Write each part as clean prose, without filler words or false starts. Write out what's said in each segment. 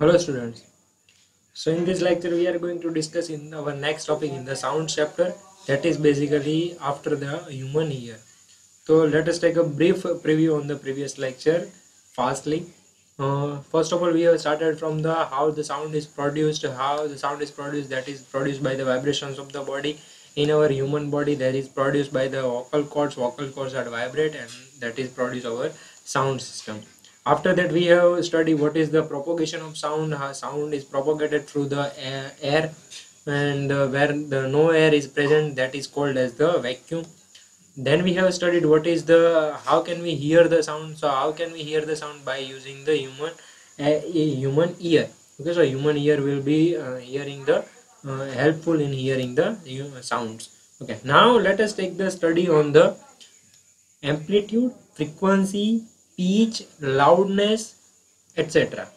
Hello students. So in this lecture we are going to discuss in our next topic in the sound chapter, that is basically after the human ear. So let us take a brief preview on the previous lecture fastly. First of all, we have started from the how the sound is produced, that is produced by the vibrations of the body. In our human body that is produced by the vocal cords that vibrate, and that is produced our sound system. After that, we have studied what is the propagation of sound, how sound is propagated through the air, and where the no air is present, that is called as the vacuum. Then we have studied what is the how can we hear the sound. So how can we hear the sound? By using the human ear. Okay, so human ear will be hearing the helpful in hearing the sounds. Okay, now let us take the study on the amplitude, frequency, pitch, loudness, etc.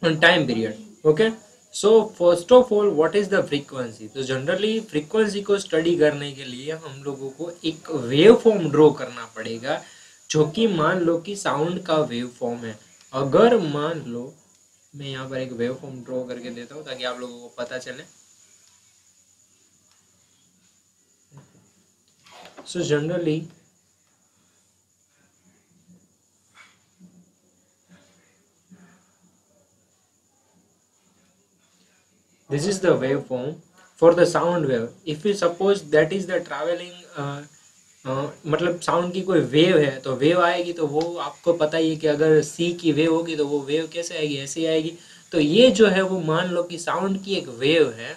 on time period. Okay, so first of all what is the frequency. तो generally frequency को study करने के लिए हम लोगों को एक wave form draw करना पड़ेगा, जो कि मान लो कि साउंड का वेव फॉर्म है. अगर मान लो मैं यहाँ पर एक वेव फॉर्म ड्रॉ करके देता हूँ ताकि आप लोगों को पता चले. So generally this is the waveform for the sound wave. If we suppose that is the traveling मतलब साउंड की कोई वेव है, तो वेव आएगी तो वो आपको पता ही है कि अगर सी की वेव होगी तो वो वेव कैसे आएगी, ऐसे आएगी. तो ये जो है वो मान लो कि साउंड की एक वेव है.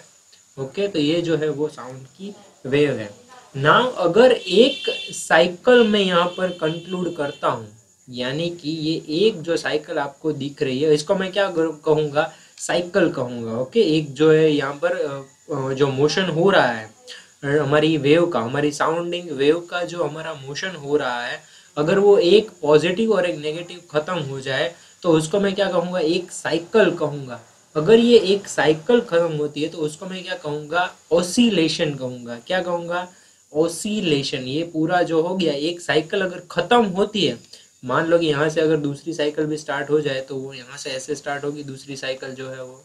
ओके, तो ये जो है वो साउंड की वेव है. नाउ अगर एक साइकिल में यहाँ पर कंक्लूड करता हूँ, यानी कि ये एक जो साइकिल आपको दिख रही है इसको मैं क्या कहूँगा, साइकिल कहूँगा. ओके, एक जो है यहाँ पर जो मोशन हो रहा है हमारी वेव का, हमारी साउंडिंग वेव का जो हमारा मोशन हो रहा है, अगर वो एक पॉजिटिव और एक नेगेटिव खत्म हो जाए तो उसको मैं क्या कहूँगा, एक साइकिल कहूँगा. अगर ये एक साइकिल खत्म होती है तो उसको मैं क्या कहूँगा, ऑसिलेशन कहूँगा. क्या कहूँगा, ऑसिलेशन. ये पूरा जो हो गया, एक साइकिल अगर खत्म होती है, मान लो कि यहाँ से अगर दूसरी साइकिल भी स्टार्ट हो जाए तो वो यहाँ से ऐसे स्टार्ट होगी दूसरी साइकिल जो है वो.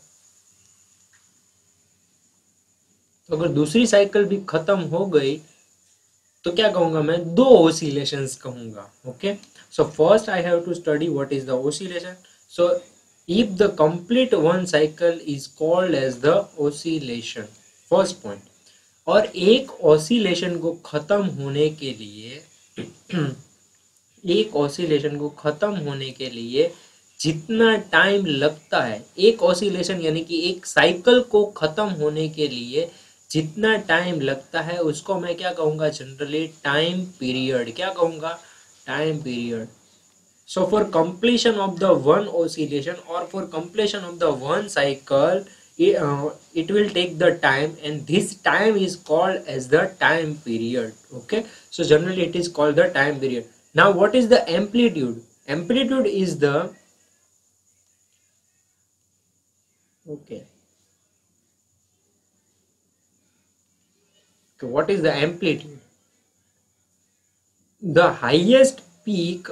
तो अगर दूसरी साइकिल भी खत्म हो गई तो क्या कहूंगा, मैं दो ऑसिलेशंस कहूंगा. Okay, so first I have to study what is the oscillation. So if the complete one cycle is called as the oscillation, first point. और एक ऑसिलेशन को खत्म होने के लिए एक ऑसिलेशन को खत्म होने के लिए जितना टाइम लगता है, एक ऑसिलेशन यानी कि एक साइकिल को खत्म होने के लिए जितना टाइम लगता है उसको मैं क्या कहूँगा, जनरली टाइम पीरियड. क्या कहूँगा, time period. So for completion of the one oscillation or for completion of the one cycle, it will take the time, and this time is called as the time period. Okay, so generally it is called the time period. Now what is the amplitude? Amplitude is the, okay, what is the amplitude? The highest peak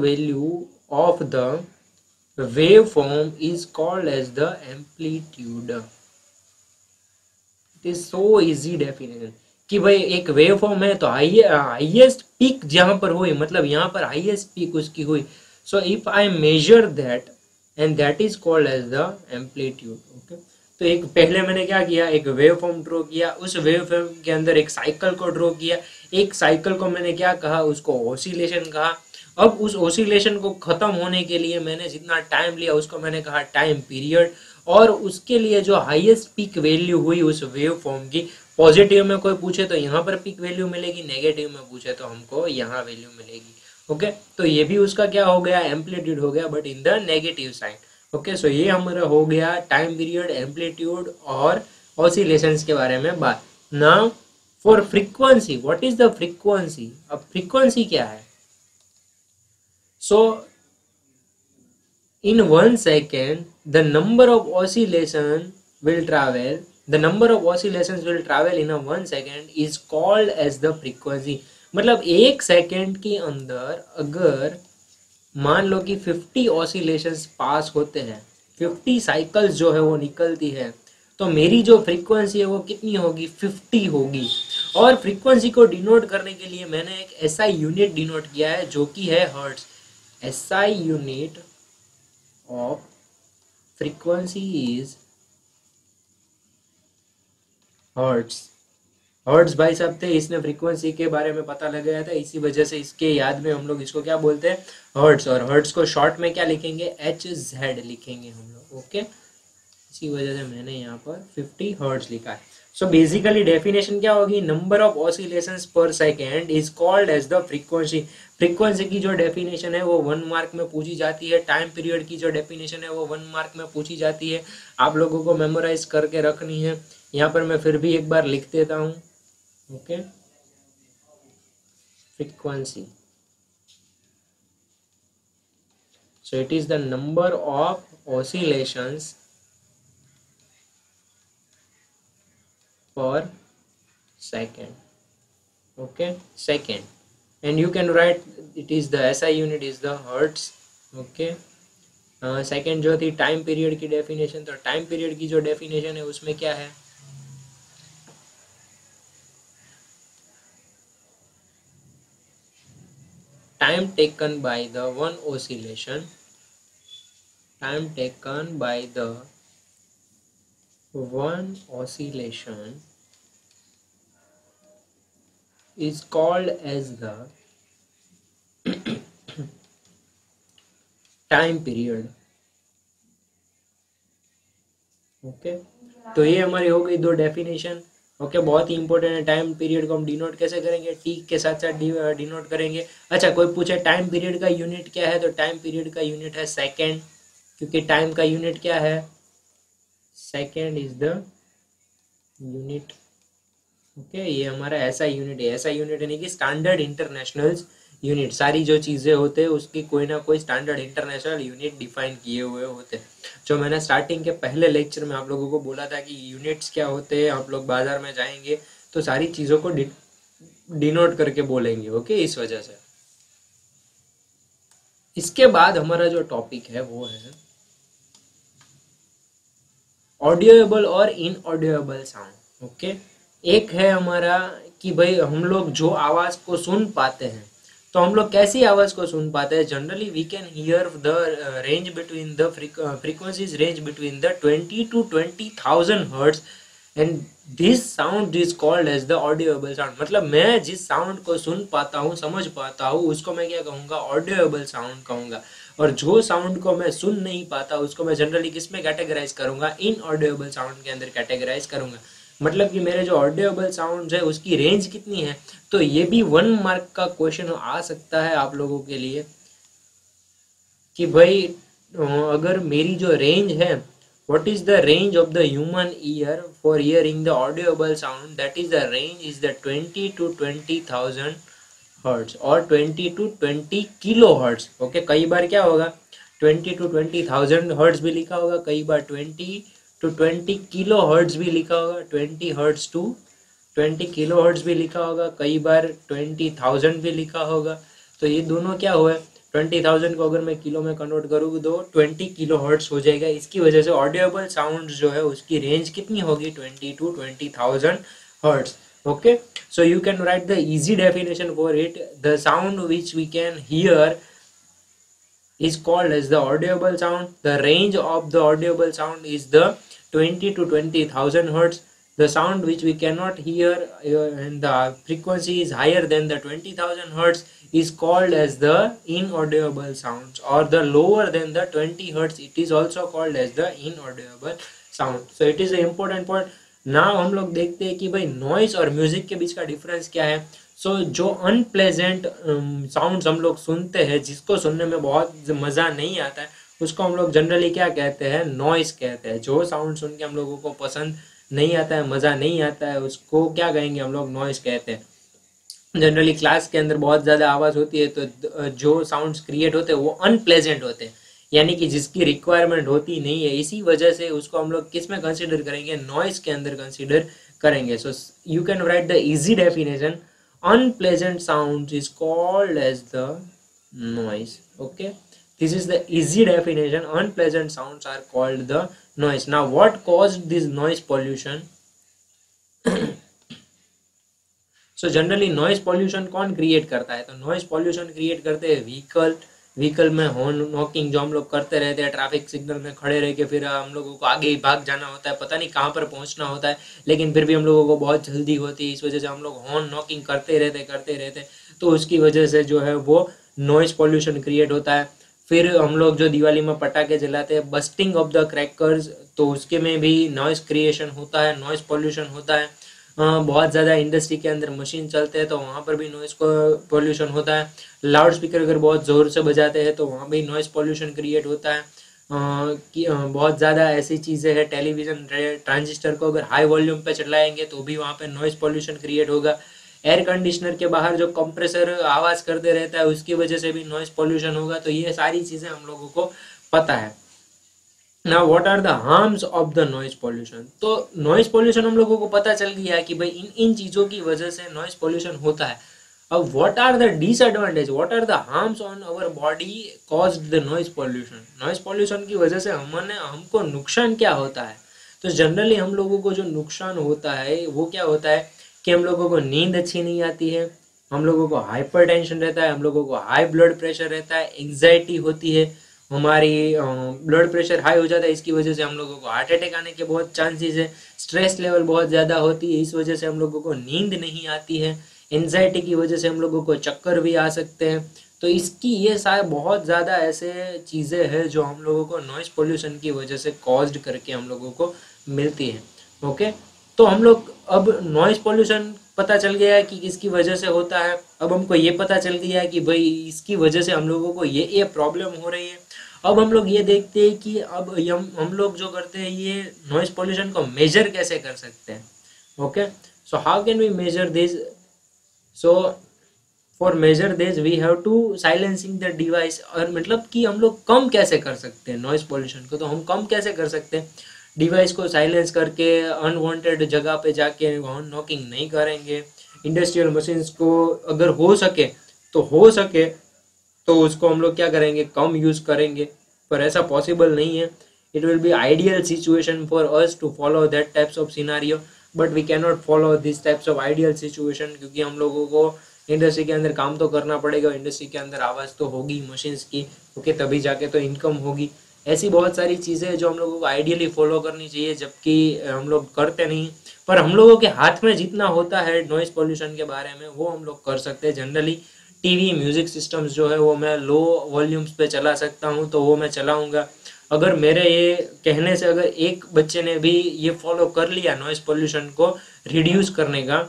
value of the waveform is called as the amplitude. It is so easy definition कि भाई एक waveform है तो highest peak जहां पर हुई, मतलब यहाँ पर हाईएस्ट पीक उसकी हुई. So if I measure that and that is called as the amplitude. Okay, तो एक पहले मैंने क्या किया, एक वेव फॉर्म ड्रॉ किया, उस वेव फॉर्म के अंदर एक साइकिल को ड्रॉ किया. एक साइकिल को मैंने क्या कहा, उसको ऑसिलेशन कहा. अब उस ऑसिलेशन को खत्म होने के लिए मैंने जितना टाइम लिया उसको मैंने कहा टाइम पीरियड. और उसके लिए जो हाईएस्ट पीक वैल्यू हुई उस वेव फॉर्म की, पॉजिटिव में कोई पूछे तो यहाँ पर पीक वैल्यू मिलेगी, नेगेटिव में पूछे तो हमको यहाँ वैल्यू मिलेगी. ओके, तो ये भी उसका क्या हो गया, एम्पलीट्यूड हो गया, but in the negative side. Okay, so ये हमारा हो गया टाइम पीरियड, एम्पलीट्यूड और ऑसिलेशंस के बारे में बात. Now for frequency, what is the frequency. अब फ्रीक्वेंसी क्या है. सो in 1 second the number of oscillations will travel in a 1 second is called as the frequency. मतलब एक सेकेंड के अंदर अगर मान लो कि 50 ऑसिलेशंस पास होते हैं, 50 साइकिल्स जो है वो निकलती है, तो मेरी जो फ्रीक्वेंसी है वो कितनी होगी, 50 होगी। और फ्रीक्वेंसी को डिनोट करने के लिए मैंने एक एसआई यूनिट डिनोट किया है जो कि है hertz. SI unit of frequency is hertz. Hertz भाई साहब थे, इसने फ्रीक्वेंसी के बारे में पता लगाया था, इसी वजह से इसके याद में हम लोग इसको क्या बोलते हैं, हर्ट्ज। और हर्ट्ज को शॉर्ट में क्या लिखेंगे, एच जेड लिखेंगे हम लोग, ओके। इसी वजह से मैंने यहाँ पर 50 हर्ट्ज लिखा है। सो बेसिकली डेफिनेशन क्या होगी, number of oscillations per second is called as the frequency. Frequency की जो डेफिनेशन है वो 1 मार्क में पूछी जाती है, टाइम पीरियड की जो डेफिनेशन है वो 1 मार्क में पूछी जाती है। आप लोगों को मेमोराइज करके रखनी है। यहाँ पर मैं फिर भी एक बार लिख देता हूँ, okay. Frequency, so it is the number of oscillations per second, okay, second. And you can write it is the SI unit is the hertz, okay. Second जो थी टाइम पीरियड की डेफिनेशन, तो टाइम पीरियड की जो definition है उसमें क्या है, time taken by the one oscillation, time taken by the one oscillation is called as the time period, okay. तो ये हमारी हो गई दो डेफिनेशन, ओके। बहुत ही इंपॉर्टेंट है। टाइम पीरियड को हम डिनोट कैसे करेंगे, टी के साथ साथ डिनोट करेंगे। अच्छा, कोई पूछे टाइम पीरियड का यूनिट क्या है, तो टाइम पीरियड का यूनिट है सेकेंड, क्योंकि टाइम का यूनिट क्या है, second is the unit, okay. ये हमारा ऐसा यूनिट है, ऐसा यूनिट यानी कि स्टैंडर्ड इंटरनेशनल यूनिट। सारी जो चीज़ें होते हैं उसकी कोई ना कोई स्टैंडर्ड इंटरनेशनल यूनिट डिफाइन किए हुए होते हैं। जो मैंने स्टार्टिंग के पहले लेक्चर में आप लोगों को बोला था कि यूनिट्स क्या होते हैं, आप लोग बाजार में जाएंगे तो सारी चीज़ों को डिनोट करके बोलेंगे, ओके। इस वजह से इसके बाद हमारा जो टॉपिक है वो है ऑडियोएबल और इनऑडियोएबल साउंड, ओके। एक है हमारा कि भाई हम लोग जो आवाज को सुन पाते हैं, तो हम लोग कैसी आवाज को सुन पाते हैं, generally we can hear the range between the frequencies range between the 20 to 20,000 hertz, and this sound is called as the audible sound. मतलब मैं जिस साउंड को सुन पाता हूँ, समझ पाता हूँ, उसको मैं क्या कहूँगा, ऑडियोएबल साउंड कहूँगा। और जो साउंड को मैं सुन नहीं पाता उसको मैं जनरली किस में कैटेगराइज करूँगा, इनऑडियोएबल साउंड के अंदर कैटेगराइज करूँगा। मतलब कि मेरे जो ऑडियोएबल साउंड है उसकी रेंज कितनी है, तो ये भी 1 मार्क का क्वेश्चन आ सकता है आप लोगों के लिए कि भाई अगर मेरी जो रेंज है, what is the range of the human ear for hearing the audible sound, that is the range is the 20 to 20,000 hertz और 20 to 20 किलो हर्ट्ज, ओके। कई बार क्या होगा 20 to 20,000 हर्ट्ज भी लिखा होगा, कई बार 20 to 20 किलो हर्ट्ज भी लिखा होगा, 20 हर्ट्ज टू 20 किलो हर्ट्ज भी लिखा होगा, कई बार 20,000 भी लिखा होगा। तो ये दोनों क्या हुआ, 20,000 को अगर मैं किलो में कन्वर्ट करूँ तो 20 किलो हर्ट्ज हो जाएगा। इसकी वजह से ऑडियोबल साउंड जो है उसकी रेंज कितनी होगी, 20 to 20,000 hertz, okay. So you can write the easy definition for it. The sound which we can hear is called as the audible sound. The range of the audible sound is the 20 to 20,000 hertz. The sound which we cannot hear and the frequency is higher than the 20,000 hertz is called as the inaudible sounds, or the lower than the 20 hertz it is also called as the inaudible sound. So it is an important point. ना हम लोग देखते हैं कि भाई noise और music के बीच का डिफरेंस क्या है। सो जो अनप्लेजेंट साउंड्स हम लोग सुनते हैं, जिसको सुनने में बहुत मज़ा नहीं आता है, उसको हम लोग जनरली क्या कहते हैं, नॉइस कहते हैं। जो साउंड सुन के हम लोगों को पसंद नहीं आता है, मज़ा नहीं आता है, उसको क्या कहेंगे हम लोग, नॉइस कहते हैं। जनरली क्लास के अंदर बहुत ज़्यादा आवाज़ होती है तो जो साउंड्स क्रिएट होते हैं वो अनप्लेजेंट होते हैं, यानी कि जिसकी रिक्वायरमेंट होती नहीं है। इसी वजह से उसको हम लोग किस में कंसिडर करेंगे, नॉइस के अंदर कंसिडर करेंगे। So you can write the easy definition, unpleasant sound is called as the noise, Okay, this is the easy definition. Unpleasant sounds are called the noise. Now what caused this noise pollution? So generally noise pollution कौन create करता है? तो noise pollution create करते हैं vehicle में horn knocking जो हम लोग करते रहते हैं, ट्रैफिक सिग्नल में खड़े रह के फिर हम लोगों को आगे ही भाग जाना होता है, पता नहीं कहाँ पर पहुंचना होता है, लेकिन फिर भी हम लोगों को बहुत जल्दी होती है, इस वजह से हम लोग हॉर्न नॉकिंग करते रहते, तो उसकी वजह से जो है वो नॉइज पॉल्यूशन क्रिएट होता है। फिर हम लोग जो दिवाली में पटाखे जलाते हैं, बस्टिंग ऑफ द क्रैकर्स, तो उसके में भी नॉइज क्रिएशन होता है, नॉइज पॉल्यूशन होता है। बहुत ज़्यादा इंडस्ट्री के अंदर मशीन चलते हैं तो वहाँ पर भी नॉइज पॉल्यूशन होता है। लाउड स्पीकर अगर बहुत ज़ोर से बजाते हैं तो वहाँ भी नॉइज पॉल्यूशन क्रिएट होता है। बहुत ज़्यादा ऐसी चीज़ें हैं, टेलीविज़न ट्रांजिस्टर को अगर हाई वॉल्यूम पे चलाएंगे तो भी वहाँ पे नॉइज पॉल्यूशन क्रिएट होगा। एयर कंडीशनर के बाहर जो कंप्रेसर आवाज़ करते रहता है उसकी वजह से भी नॉइज पॉल्यूशन होगा। तो ये सारी चीज़ें हम लोगों को पता है। Now what are the harms of the noise pollution? तो नॉइज पॉल्यूशन हम लोगों को पता चल गया है कि भाई इन इन चीज़ों की वजह से नॉइज पॉल्यूशन होता है। अब what are the disadvantage, what are the harms on our body caused the noise pollution? Noise pollution की वजह से हमको नुकसान क्या होता है? तो जनरली हम लोगों को जो नुकसान होता है वो क्या होता है कि हम लोगों को नींद अच्छी नहीं आती है, हम लोगों को हाइपरटेंशन रहता है, हम लोगों को हाई ब्लड प्रेशर रहता है, एंग्जाइटी होती है, हमारी ब्लड प्रेशर हाई हो जाता है, इसकी वजह से हम लोगों को हार्ट अटैक आने के बहुत चांसेस है, स्ट्रेस लेवल बहुत ज़्यादा होती है, इस वजह से हम लोगों को नींद नहीं आती है, एंजाइटी की वजह से हम लोगों को चक्कर भी आ सकते हैं। तो इसकी ये सारे बहुत ज़्यादा ऐसे चीज़ें हैं जो हम लोगों को नॉइज़ पोल्यूशन की वजह से कॉज्ड करके हम लोगों को मिलती है। ओके, तो हम लोग अब नॉइज़ पोल्यूशन पता चल गया है कि किसकी वजह से होता है। अब हमको ये पता चल गया है कि भाई इसकी वजह से हम लोगों को ये प्रॉब्लम हो रही है। अब हम लोग ये देखते हैं कि अब हम लोग जो करते हैं ये नॉइज पोल्यूशन को मेजर कैसे कर सकते हैं। Okay, so how can we measure this? So for measure this we have to silencing the device. और मतलब कि हम लोग कम कैसे कर सकते हैं नॉइज पोल्यूशन को? तो हम कम कैसे कर सकते हैं? डिवाइस को साइलेंस करके, अनवांटेड जगह पे जाके हॉर्न नॉकिंग नहीं करेंगे, इंडस्ट्रियल मशीन्स को अगर हो सके तो उसको हम लोग क्या करेंगे, कम यूज करेंगे, पर ऐसा पॉसिबल नहीं है। It will be ideal situation for us to follow that types of scenario, but we can not follow this types of ideal situation, क्योंकि हम लोगों को इंडस्ट्री के अंदर काम तो करना पड़ेगा, इंडस्ट्री के अंदर आवाज़ तो होगी मशीन्स की, ओके, तभी जाके तो इनकम होगी। ऐसी बहुत सारी चीज़ें जो हम लोगों को आइडियली फॉलो करनी चाहिए, जबकि हम लोग करते नहीं। पर हम लोगों के हाथ में जितना होता है नॉइज पॉल्यूशन के बारे में वो हम लोग कर सकते हैं। जनरली टीवी म्यूजिक सिस्टम्स जो है वो मैं लो वॉल्यूम्स पे चला सकता हूँ, तो वो मैं चलाऊँगा। अगर मेरे ये कहने से अगर एक बच्चे ने भी ये फॉलो कर लिया नॉइज पॉल्यूशन को रिड्यूस करने का,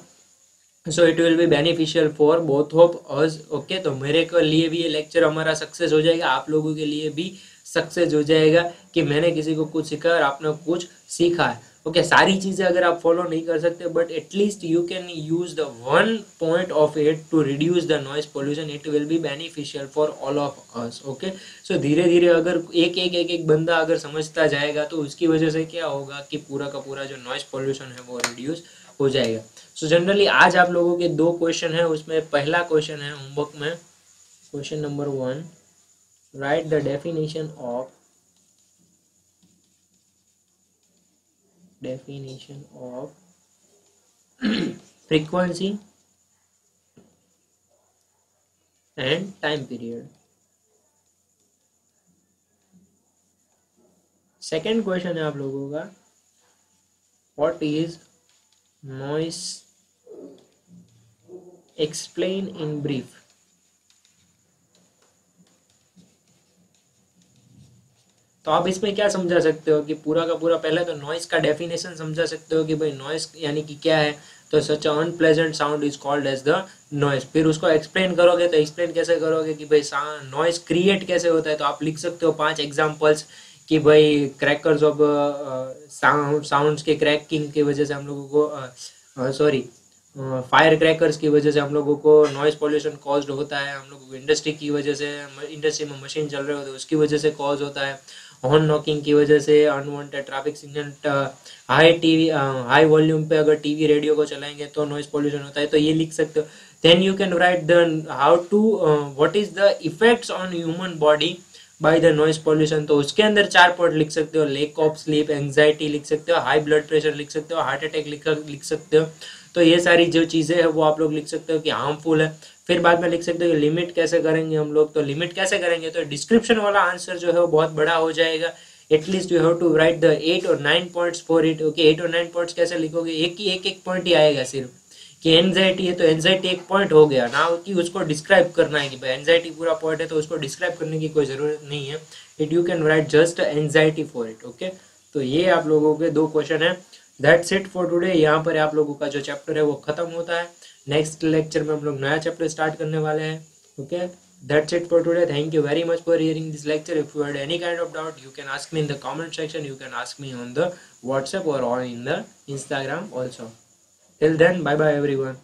so it will be beneficial for both of us. Okay, तो मेरे के लिए भी ये लेक्चर हमारा सक्सेस हो जाएगा, आप लोगों के लिए भी सक्सेस हो जाएगा कि मैंने किसी को कुछ सिखाया और आपने कुछ सीखा है। ओके, सारी चीज़ें अगर आप फॉलो नहीं कर सकते, but at least you can use the one point of it to reduce the noise pollution, it will be beneficial for all of us. Okay, so धीरे धीरे अगर एक बंदा अगर समझता जाएगा तो उसकी वजह से क्या होगा कि पूरा का पूरा जो नॉइज पोल्यूशन है वो रिड्यूस हो जाएगा। सो जनरली आज आप लोगों के 2 क्वेश्चन है, उसमें पहला क्वेश्चन है होमवर्क में, question number 1, right the definition of frequency and time period. Second question है आप लोगों का, what is noise, explain in brief. तो आप इसमें क्या समझा सकते हो कि पूरा का पूरा, पहले तो नॉइस का डेफिनेशन समझा सकते हो कि भाई नॉइस यानी कि क्या है। तो such a unpleasant sound is called as the noise. फिर उसको एक्सप्लेन करोगे तो एक्सप्लेन कैसे करोगे कि भाई नॉइस क्रिएट कैसे होता है, तो आप लिख सकते हो 5 एग्जांपल्स कि भाई क्रैकर्स ऑफ साउंड्स के क्रैकिंग की वजह से हम लोगों को फायर क्रैकर्स की वजह से हम लोगों को नॉइज पोल्यूशन कॉज्ड होता है, हम लोगों को इंडस्ट्री की वजह से, इंडस्ट्री में मशीन चल रहे होते हैं उसकी वजह से कॉज होता है, हॉर्न नॉकिंग की वजह से, unwanted traffic signal, high volume पे अगर टीवी रेडियो को चलाएंगे तो नॉइज पोल्यूशन होता है। तो ये लिख सकते हो। then you can write the how to what is the effects on human body by the noise pollution. तो उसके अंदर 4 पॉइंट लिख सकते हो, लैक ऑफ स्लीप, एंजाइटी लिख सकते हो, हाई ब्लड प्रेशर लिख सकते हो, हार्ट अटैक लिख सकते हो। तो ये सारी जो चीज़ें हैं वो आप लोग लिख सकते हो कि हार्मफुल है। फिर बाद में लिख सकते हो कि लिमिट कैसे करेंगे हम लोग। तो लिमिट कैसे करेंगे, तो डिस्क्रिप्शन वाला आंसर जो है वो बहुत बड़ा हो जाएगा। At least you have to write the 8 और 9 पॉइंट्स फॉर इट। ओके, 8 और 9 पॉइंट्स कैसे लिखोगे, एक पॉइंट ही आएगा सिर्फ कि एंजाइटी है तो एंजाइटी एक पॉइंट हो गया ना, कि उसको डिस्क्राइब करना है कि भाई एंजाइटी पूरा पॉइंट है तो उसको डिस्क्राइब करने की कोई ज़रूरत नहीं है। It you can right just anxiety for it. Okay, तो ये आप लोगों के 2 क्वेश्चन है। That's it for today. यहाँ पर आप लोगों का जो चैप्टर है वो खत्म होता है। नेक्स्ट लेक्चर में हम लोग नया चैप्टर स्टार्ट करने वाले हैं। Okay, that's it for today. Thank you very much for hearing this lecture. If you had any kind of doubt, you can ask me in the comment section. You can ask me on the WhatsApp or on in the Instagram also. Till then, bye bye everyone.